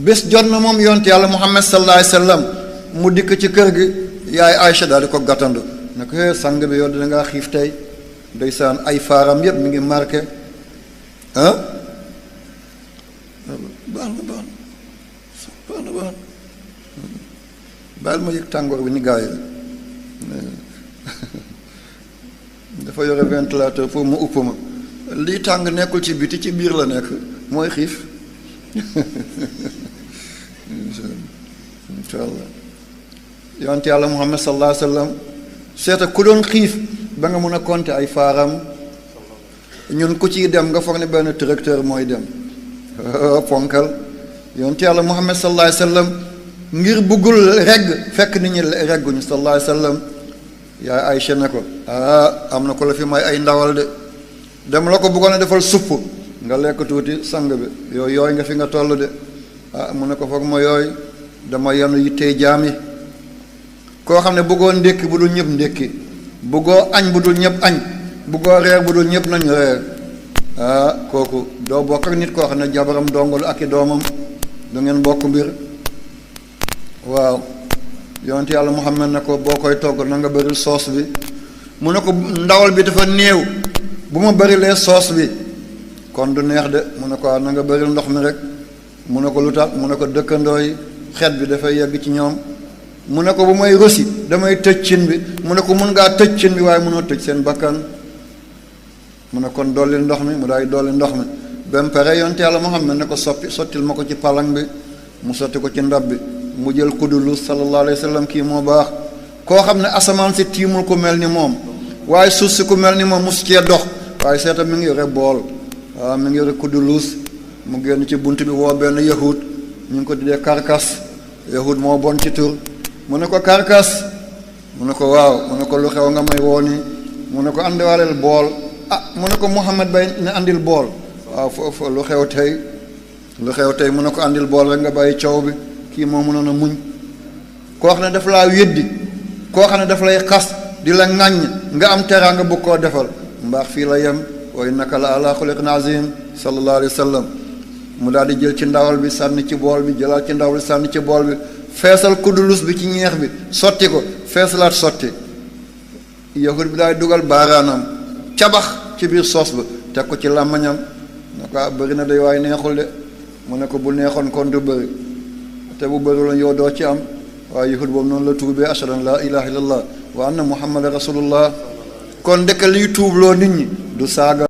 bés jot na moom yonent yàlla Muhammad sallallahu alayhi wasallam mu dikk ci kër gi yaay Aïcha daal di ko gàttandu ne ko sang bi yow dina ngaa xiif tey ndeysaan ay faaram yépp mi ngi marqué ah baal ma yëg tàngoor bi ni gaa yi dafa yore ventilateur pour mu upp ma lii tàng nekkul ci biti ci biir la nekk mooy xiif insha allah yonent yàlla Muhammad sallallahu alayhi wa sallam seeta ku doon xiif ba nga mun a compter ay faaram ñun ku ciy dem nga foog ne benn tracteur mooy dem ponkal yonent yàlla Muhammad sallallahu alayhi wa sallam ngir buggul regg fekk nit ñi regguñu sallallahu alayhi wa sallam yaay Aïcha ne ko am na ko la fi may ay ndawal de dem la ko bëggoon a defal supp nga lekk tuuti sang bi yooyu nga fi nga toll de mu ne ko foog ma yooyu dama yenu yittee jaami koo xam ne bëggoo ndékki bu dul ñëpp ndékki bëggoo añ bu dul ñëpp añ bëggoo reer bu dul ñëpp nañu reer kooku doo bokk ak nit koo xam ne jabaram dongul ak i doomam du ngeen bokk mbir waaw yonent yàlla Muhammad ne ko boo koy togg na nga bëril soos bi mu ne ko ndawal bi dafa néew bu ma bërilee soos bi kon du neex de mu ne ko na nga bëril ndox mi rek mu ne ko lu tax mu ne ko dëkkandoo yi xet bi dafay yegg ci ñoom mu ne ko bu may rosi damay tëj cin bi mu ne ko mun ngaa tëj cin bi waaye mënoo tëj seen bakkan mu ne kon dolli ndox mi mu daay dolli ndox mi ba mu pare yonent yàlla Muhammad ne ko sottil ma ko ci palang bi mu sotti ko ci ndab bi mu jël kuddulu sallallahu alayhi wa sallam kii moo baax koo xam ne asamaan si tiimul ku mel ni moom waaye suuf si ku mel ni moom mus cee dox waaye seeta mi ngi yore bool waaw mi ngi yore kudduluus mu génn ci bunt bi woo benn yahud ñu ngi ko tuddee karkas yahud moo bon ci tur mu ne ko karkas mu ne ko waaw mu ne ko lu xew nga may woo nii mu ne ko andiwaaleel bool mu ne ko Muhammad bay ne andil bool waaw foofu lu xew tey mu ne ko andil bool rek nga bàyyi coow bi kii moo mënoon a muñ koo xam ne daf laa weddi koo xam ne daf lay xas di la ŋàññ nga am teraanga bu koo defal mbaax fii la yem wa innaka la ala xuliqin azim sallallahu alayhi wa sallam mu daal di jël ci ndawal bi sànni ci bool bi jëlaat ci ndawal bi sànni ci bool bi feesal kuddulus bi ci ñeex bi sotti ko feesalaat sotti yahud bi daal di dugal baaraanam cabax ci biir soos ba teg ko ci làmmañam ne ko bëri na day waaye neexul de mu ne ko bu neexoon kon du bëri te bu bëri la yow doo ci am waaye yahud boobu noonu la tuubee ashhadu an la ilaha illallah wa anna muhammadan rasulullah kon ndeke liy tuubloo nit ñi du saaga